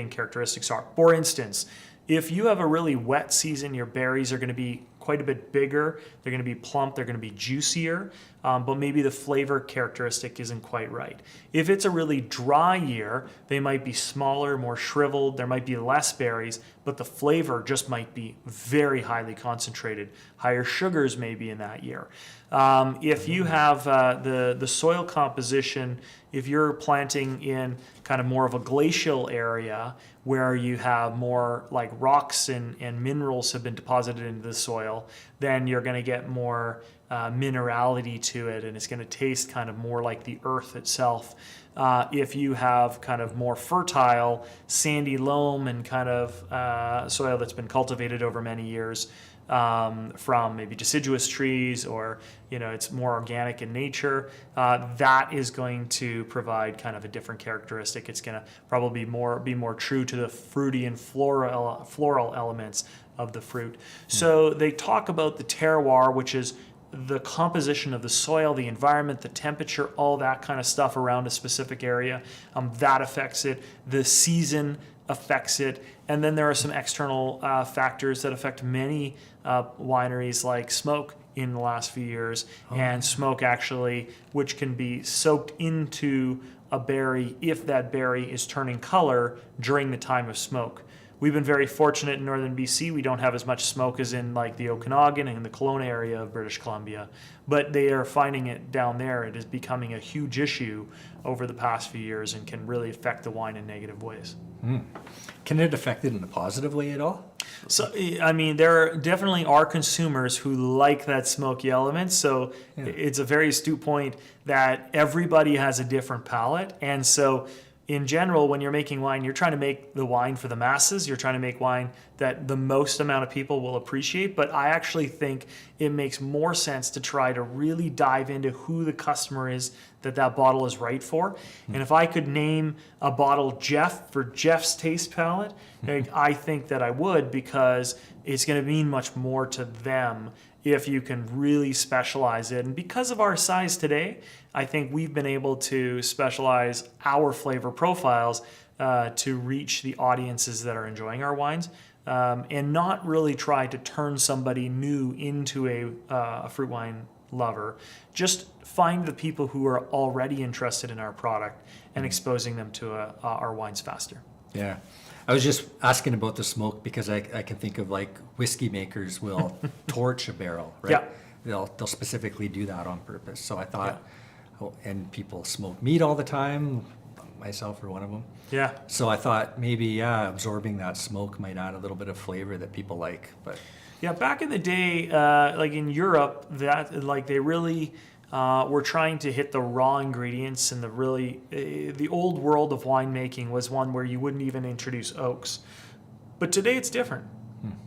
characteristics are. For instance, if you have a really wet season, your berries are going to be quite a bit bigger. They're going to be plump. They're going to be juicier, but maybe the flavor characteristic isn't quite right. If it's a really dry year, they might be smaller, more shriveled. There might be less berries, but the flavor just might be very highly concentrated. Higher sugars maybe in that year. If you have the soil composition, if you're planting in kind of more of a glacial area where you have more like rocks and minerals have been deposited into the soil, then you're going to get more minerality to it, and it's going to taste kind of more like the earth itself. If you have kind of more fertile, sandy loam and kind of soil that's been cultivated over many years, from maybe deciduous trees, or it's more organic in nature, that is going to provide kind of a different characteristic. It's going to probably be more true to the fruity and floral elements of the fruit. So they talk about the terroir, which is the composition of the soil, the environment, the temperature, all that kind of stuff around a specific area. That affects it. The season affects it. And then there are some external factors that affect many wineries, like smoke in the last few years. And smoke actually, which can be soaked into a berry if that berry is turning color during the time of smoke. We've been very fortunate in northern BC. We don't have as much smoke as in like the Okanagan and the Kelowna area of British Columbia, but they are finding it down there. It is becoming a huge issue over the past few years and can really affect the wine in negative ways. Can it affect it in a positive way at all? So, I mean, there definitely are consumers who like that smoky element. So it's a very astute point that everybody has a different palate. And so in general, when you're making wine, you're trying to make the wine for the masses. You're trying to make wine that the most amount of people will appreciate. But I actually think it makes more sense to try to really dive into who the customer is that bottle is right for. And if I could name a bottle for Jeff's taste palette, I think that I would, because it's going to mean much more to them if you can really specialize it. And because of our size today, I think we've been able to specialize our flavor profiles to reach the audiences that are enjoying our wines, and not really try to turn somebody new into a fruit wine lover. Just find the people who are already interested in our product and exposing them to our wines faster. Yeah. I was just asking about the smoke because I can think of like whiskey makers will torch a barrel, right? Yeah. They'll specifically do that on purpose. So I thought, and people smoke meat all the time, myself or one of them. Yeah. So I thought maybe, absorbing that smoke might add a little bit of flavor that people like, but. Yeah, back in the day, like in Europe, they really were trying to hit the raw ingredients, and the old world of winemaking was one where you wouldn't even introduce oaks. But today it's different.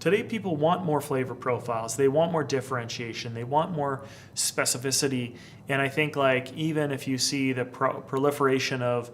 Today people want more flavor profiles. They want more differentiation. They want more specificity. And I think like even if you see the proliferation of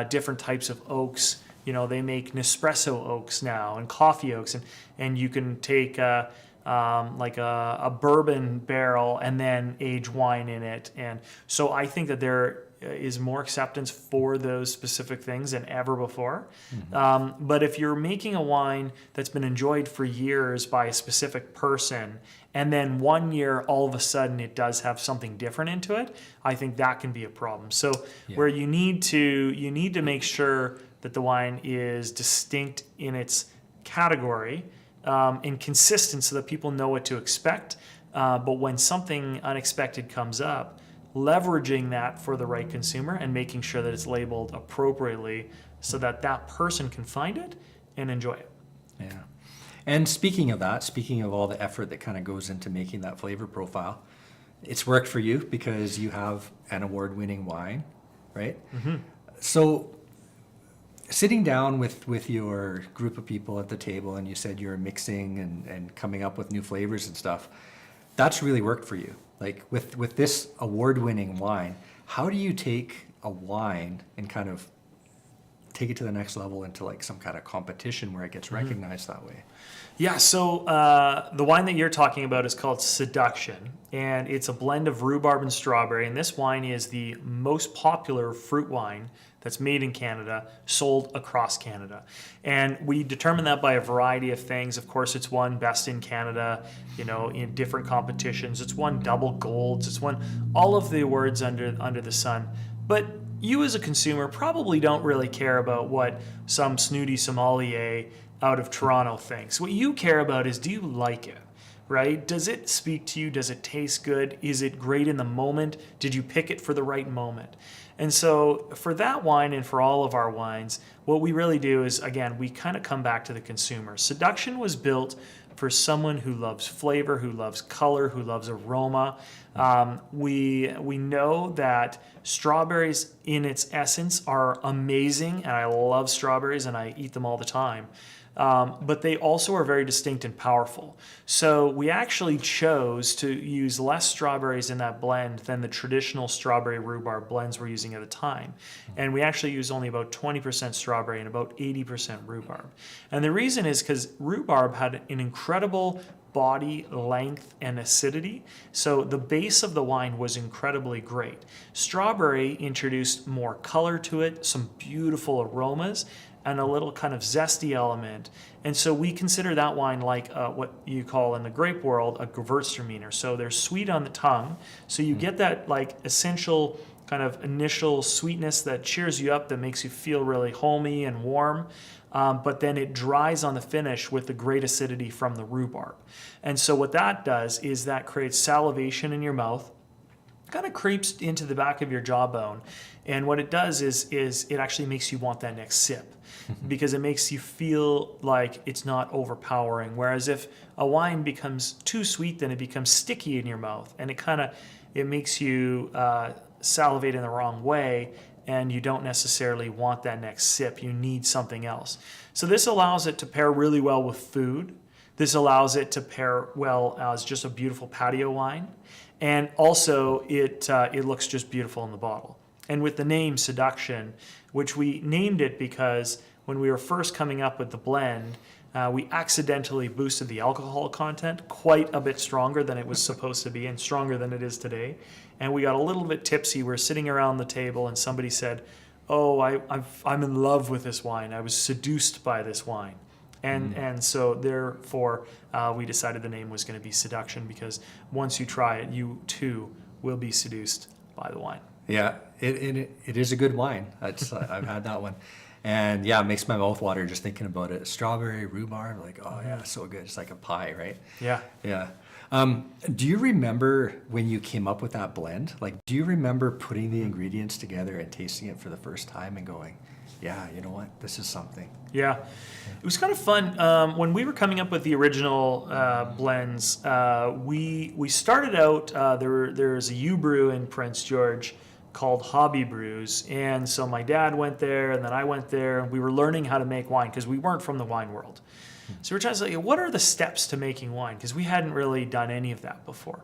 different types of oaks, they make Nespresso oaks now and coffee oaks, and you can take like a bourbon barrel and then age wine in it. And so I think that there is more acceptance for those specific things than ever before. But if you're making a wine that's been enjoyed for years by a specific person, and then 1 year all of a sudden it does have something different into it, I think that can be a problem. So where you need to make sure that the wine is distinct in its category, and consistent so that people know what to expect. But when something unexpected comes up, leveraging that for the right consumer and making sure that it's labeled appropriately so that person can find it and enjoy it. Yeah. And speaking of all the effort that kind of goes into making that flavor profile, it's worked for you because you have an award-winning wine, right? So sitting down with your group of people at the table, and you said you were mixing and coming up with new flavors and stuff, that's really worked for you. Like with this award-winning wine, how do you take a wine and kind of take it to the next level into like some kind of competition where it gets recognized that way? Yeah, so the wine that you're talking about is called Seduction, and it's a blend of rhubarb and strawberry, and this wine is the most popular fruit wine that's made in Canada, sold across Canada. And we determine that by a variety of things. Of course, it's won Best in Canada, in different competitions. It's won double golds. It's won all of the awards under the sun. But you as a consumer probably don't really care about what some snooty sommelier out of Toronto thinks. What you care about is, do you like it? Right? Does it speak to you? Does it taste good? Is it great in the moment? Did you pick it for the right moment? And so for that wine and for all of our wines, what we really do is, again, we kind of come back to the consumer. Seduction was built for someone who loves flavor, who loves color, who loves aroma. We know that strawberries in its essence are amazing, and I love strawberries and I eat them all the time. But they also are very distinct and powerful. So we actually chose to use less strawberries in that blend than the traditional strawberry rhubarb blends we're using at the time. And we actually use only about 20% strawberry and about 80% rhubarb. And the reason is because rhubarb had an incredible body length and acidity, so the base of the wine was incredibly great. Strawberry introduced more color to it, some beautiful aromas, and a little kind of zesty element. And so we consider that wine like what you call in the grape world a Gewürztraminer. So they're sweet on the tongue, so you get that like essential kind of initial sweetness that cheers you up, that makes you feel really homey and warm. But then it dries on the finish with the great acidity from the rhubarb. And so what that does is that creates salivation in your mouth, kind of creeps into the back of your jawbone. And what it does is it actually makes you want that next sip because it makes you feel like it's not overpowering. Whereas if a wine becomes too sweet, then it becomes sticky in your mouth and it makes you salivate in the wrong way, and you don't necessarily want that next sip. You need something else. So this allows it to pair really well with food. This allows it to pair well as just a beautiful patio wine. And also it looks just beautiful in the bottle. And with the name Seduction, which we named it because when we were first coming up with the blend, we accidentally boosted the alcohol content quite a bit stronger than it was supposed to be and stronger than it is today. And we got a little bit tipsy. We're sitting around the table and somebody said, "Oh, I'm in love with this wine. I was seduced by this wine." And so therefore we decided the name was going to be Seduction, because once you try it, you too will be seduced by the wine. Yeah, it is a good wine. I've had that one. And yeah, it makes my mouth water just thinking about it. Strawberry, rhubarb, like, oh yeah, so good. It's like a pie, right? Yeah. Yeah. Do you remember when you came up with that blend? Like, do you remember putting the ingredients together and tasting it for the first time and going, yeah, you know what, this is something? Yeah, it was kind of fun. When we were coming up with the original blends, we started out, there's a U brew in Prince George called Hobby Brews. And so my dad went there and then I went there, and we were learning how to make wine because we weren't from the wine world. So we're trying to say, what are the steps to making wine? Because we hadn't really done any of that before.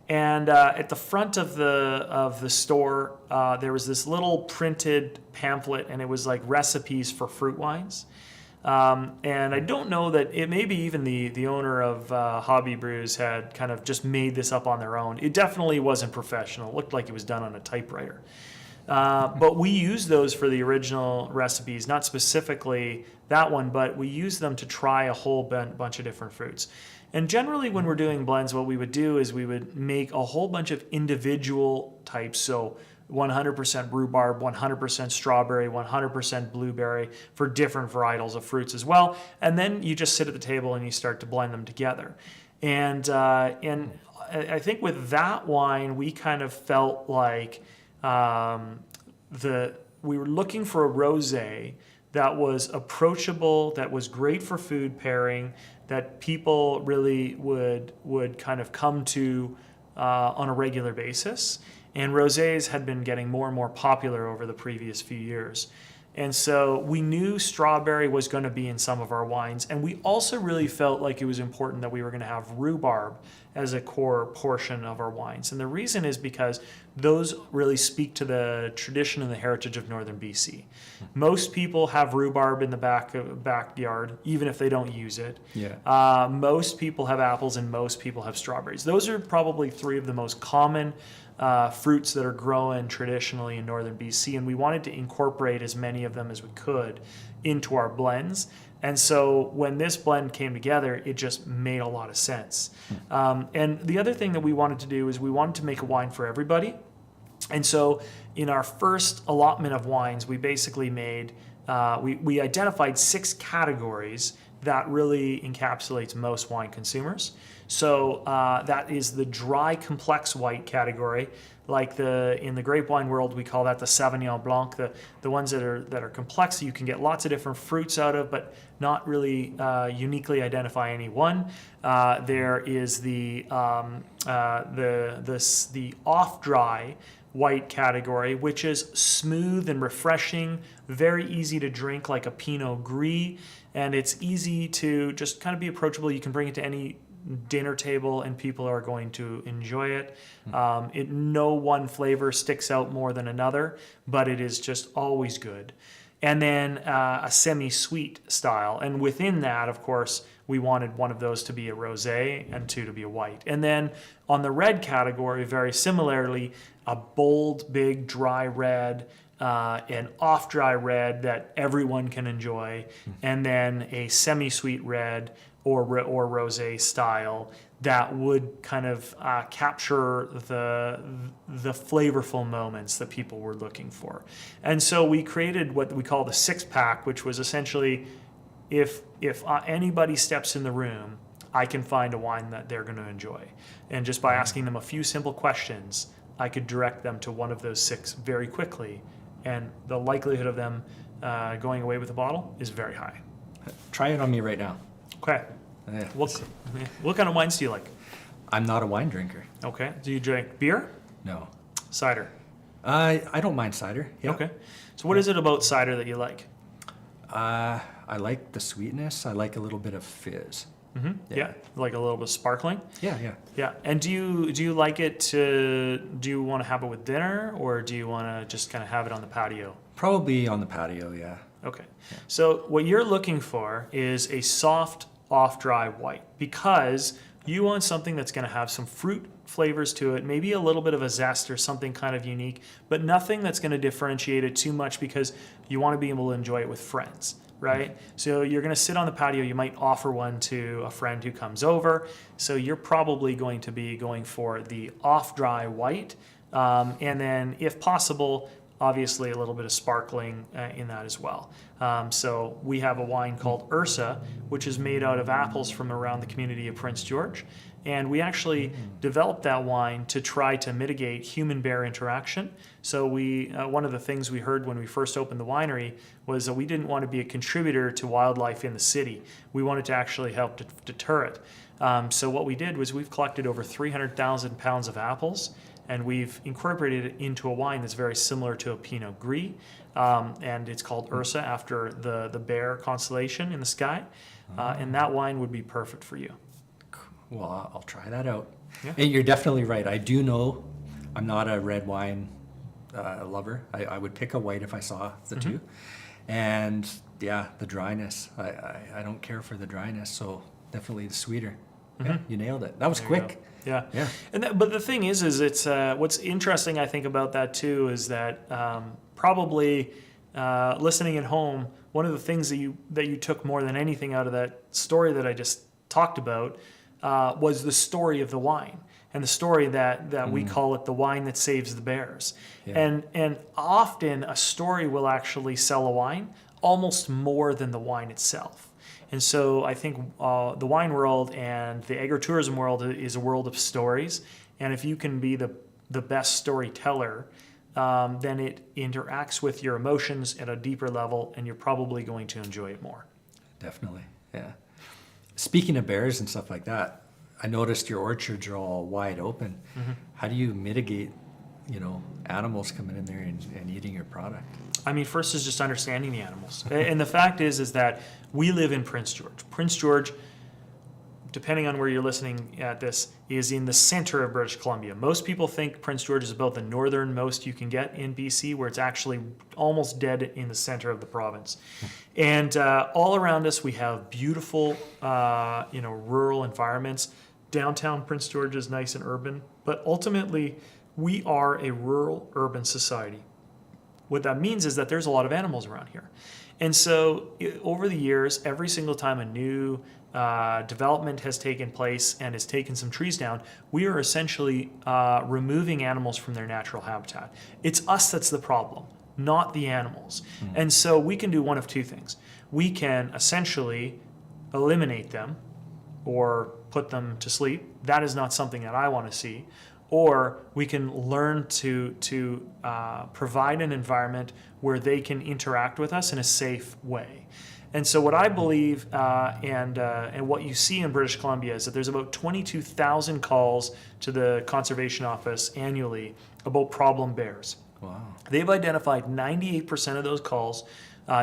And at the front of the store, there was this little printed pamphlet, and it was like recipes for fruit wines. And I don't know that it maybe even the owner of Hobby Brews had kind of just made this up on their own. It definitely wasn't professional. It looked like it was done on a typewriter. But we used those for the original recipes, not specifically that one, but we used them to try a whole bunch of different fruits. And generally when we're doing blends, what we would do is we would make a whole bunch of individual types. So 100% rhubarb, 100% strawberry, 100% blueberry for different varietals of fruits as well. And then you just sit at the table and you start to blend them together. And I think with that wine, we kind of felt like we were looking for a rosé that was approachable, that was great for food pairing, that people really would kind of come to on a regular basis. And rosés had been getting more and more popular over the previous few years. And so we knew strawberry was going to be in some of our wines. And we also really felt like it was important that we were going to have rhubarb as a core portion of our wines. And the reason is because those really speak to the tradition and the heritage of northern BC. Most people have rhubarb in the backyard, even if they don't use it. Yeah. Most people have apples and most people have strawberries. Those are probably three of the most common fruits that are grown traditionally in northern BC, and we wanted to incorporate as many of them as we could into our blends. And so when this blend came together, it just made a lot of sense. And the other thing that we wanted to do is we wanted to make a wine for everybody. And so in our first allotment of wines, we basically made, we identified 6 categories that really encapsulates most wine consumers. So that is the dry, complex white category. Like in the grape wine world, we call that the Sauvignon Blanc, the ones that are complex. You can get lots of different fruits out of, but not really uniquely identify any one. There is the off dry white category, which is smooth and refreshing, very easy to drink, like a Pinot Gris, and it's easy to just kind of be approachable. You can bring it to any dinner table and people are going to enjoy it. No one flavor sticks out more than another, but it is just always good. And then a semi-sweet style, and within that, of course, we wanted one of those to be a rosé and two to be a white. And then on the red category, very similarly, a bold, big, dry red, an off-dry red that everyone can enjoy, and then a semi-sweet red or rosé style that would kind of capture the flavorful moments that people were looking for. And so we created what we call the 6-pack, which was essentially if anybody steps in the room, I can find a wine that they're going to enjoy. And just by asking them a few simple questions, I could direct them to one of those 6 very quickly. And the likelihood of them going away with a bottle is very high. Try it on me right now. Okay. Yeah. What kind of wines do you like? I'm not a wine drinker. Okay. Do you drink beer? No. Cider? I don't mind cider. Yeah. Okay. So what is it about cider that you like? I like the sweetness. I like a little bit of fizz. Mm-hmm. Yeah. Like a little bit of sparkling? Yeah. Yeah. And do you like it do you want to have it with dinner, or do you want to just kind of have it on the patio? Probably on the patio, yeah. Okay. Yeah. So what you're looking for is a soft off-dry white, because you want something that's going to have some fruit flavors to it, maybe a little bit of a zest or something kind of unique, but nothing that's going to differentiate it too much, because you want to be able to enjoy it with friends, right? So you're going to sit on the patio, you might offer one to a friend who comes over, so you're probably going to be going for the off-dry white, and then if possible, obviously a little bit of sparkling in that as well. So we have a wine called Ursa, which is made out of apples from around the community of Prince George. And we actually developed that wine to try to mitigate human-bear interaction. So one of the things we heard when we first opened the winery was that we didn't want to be a contributor to wildlife in the city. We wanted to actually help to deter it. So what we did was we've collected over 300,000 pounds of apples, and we've incorporated it into a wine that's very similar to a Pinot Gris, and it's called Ursa after the bear constellation in the sky, and that wine would be perfect for you. Well, I'll try that out. Yeah. And you're definitely right. I do know I'm not a red wine lover. I would pick a white if I saw the two. And yeah, the dryness. I don't care for the dryness, so definitely the sweeter. Yeah, you nailed it. That was quick. Yeah. Yeah. But the thing is it's what's interesting, I think, about that too is that probably listening at home, one of the things that you took more than anything out of that story that I just talked about was the story of the wine, and the story that we call it the wine that saves the bears. Yeah. And often a story will actually sell a wine almost more than the wine itself. And so I think the wine world and the agritourism world is a world of stories. And if you can be the best storyteller, then it interacts with your emotions at a deeper level, and you're probably going to enjoy it more. Definitely, yeah. Speaking of bears and stuff like that, I noticed your orchards are all wide open. How do you mitigate, animals coming in there and eating your product? I mean, first is just understanding the animals. And the fact is that we live in Prince George. Prince George, depending on where you're listening at this, is in the center of British Columbia. Most people think Prince George is about the northernmost you can get in BC, where it's actually almost dead in the center of the province. And all around us, we have beautiful, rural environments. Downtown Prince George is nice and urban, but ultimately, we are a rural-urban society. What that means is that there's a lot of animals around here. And so over the years, every single time a new development has taken place and has taken some trees down, we are essentially removing animals from their natural habitat. It's us that's the problem, not the animals. And so we can do one of two things. We can essentially eliminate them or put them to sleep. That is not something that I want to see. Or we can learn to provide an environment where they can interact with us in a safe way. And so what I believe and what you see in British Columbia is that there's about 22,000 calls to the Conservation Office annually about problem bears. Wow. They've identified 98% of those calls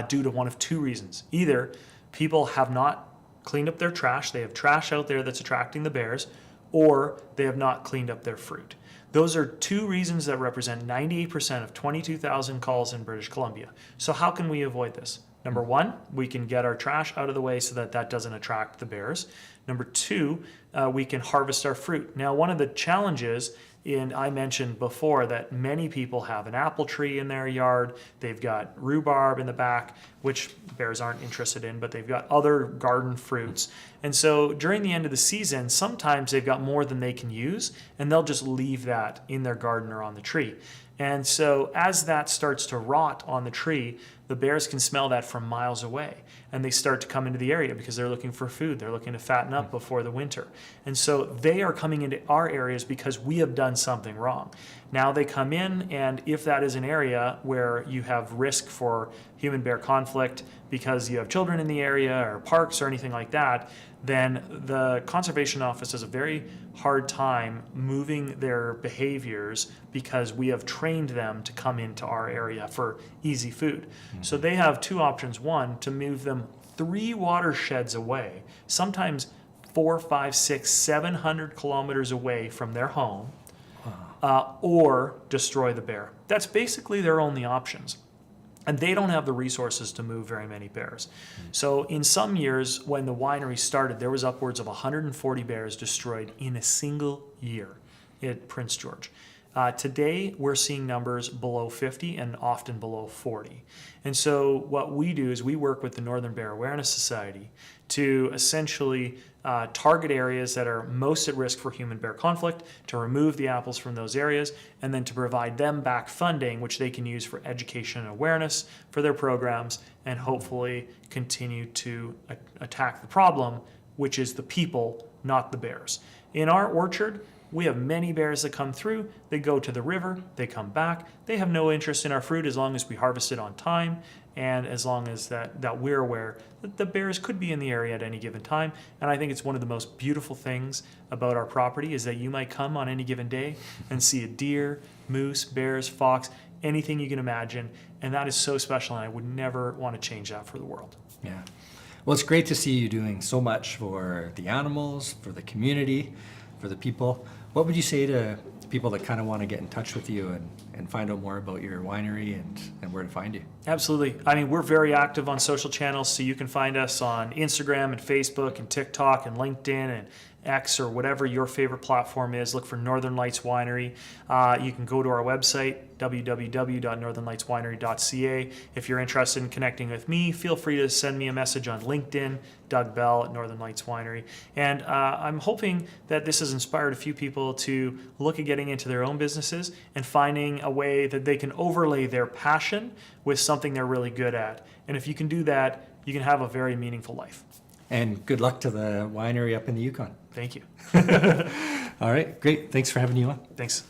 due to one of two reasons. Either people have not cleaned up their trash, they have trash out there that's attracting the bears, or they have not cleaned up their fruit. Those are two reasons that represent 98% of 22,000 calls in British Columbia. So how can we avoid this? Number one, we can get our trash out of the way so that that doesn't attract the bears. Number two, we can harvest our fruit. Now, one of the challenges I mentioned before that many people have an apple tree in their yard, they've got rhubarb in the back, which bears aren't interested in, but they've got other garden fruits. And so during the end of the season, sometimes they've got more than they can use, and they'll just leave that in their garden or on the tree. And so as that starts to rot on the tree, the bears can smell that from miles away, and they start to come into the area because they're looking for food. They're looking to fatten up before the winter. And so they are coming into our areas because we have done something wrong. Now they come in, and if that is an area where you have risk for human-bear conflict because you have children in the area or parks or anything like that, then the Conservation Office has a very hard time moving their behaviors because we have trained them to come into our area for easy food. So they have two options. One, to move them 3 watersheds away, sometimes 4, 5, 6, 700 kilometers away from their home, or destroy the bear. That's basically their only options. And they don't have the resources to move very many bears. So in some years, when the winery started, there was upwards of 140 bears destroyed in a single year at Prince George. Today, we're seeing numbers below 50 and often below 40. And so what we do is we work with the Northern Bear Awareness Society to essentially target areas that are most at risk for human-bear conflict, to remove the apples from those areas, and then to provide them back funding, which they can use for education and awareness for their programs, and hopefully continue to attack the problem, which is the people, not the bears. In our orchard, we have many bears that come through. They go to the river, they come back. They have no interest in our fruit as long as we harvest it on time, and as long as that we're aware that the bears could be in the area at any given time. And I think it's one of the most beautiful things about our property is that you might come on any given day and see a deer, moose, bears, fox, anything you can imagine. And that is so special, and I would never want to change that for the world. Yeah. Well, it's great to see you doing so much for the animals, for the community, for the people. What would you say to people that kind of want to get in touch with you and find out more about your winery and where to find you? Absolutely. I mean, we're very active on social channels, so you can find us on Instagram and Facebook and TikTok and LinkedIn and X or whatever your favorite platform is. Look for Northern Lights Winery. You can go to our website, www.northernlightswinery.ca. If you're interested in connecting with me, feel free to send me a message on LinkedIn, Doug Bell at Northern Lights Winery. And I'm hoping that this has inspired a few people to look at getting into their own businesses and finding a way that they can overlay their passion with something they're really good at. And if you can do that, you can have a very meaningful life. And good luck to the winery up in the Yukon. Thank you. All right, great. Thanks for having you on. Thanks.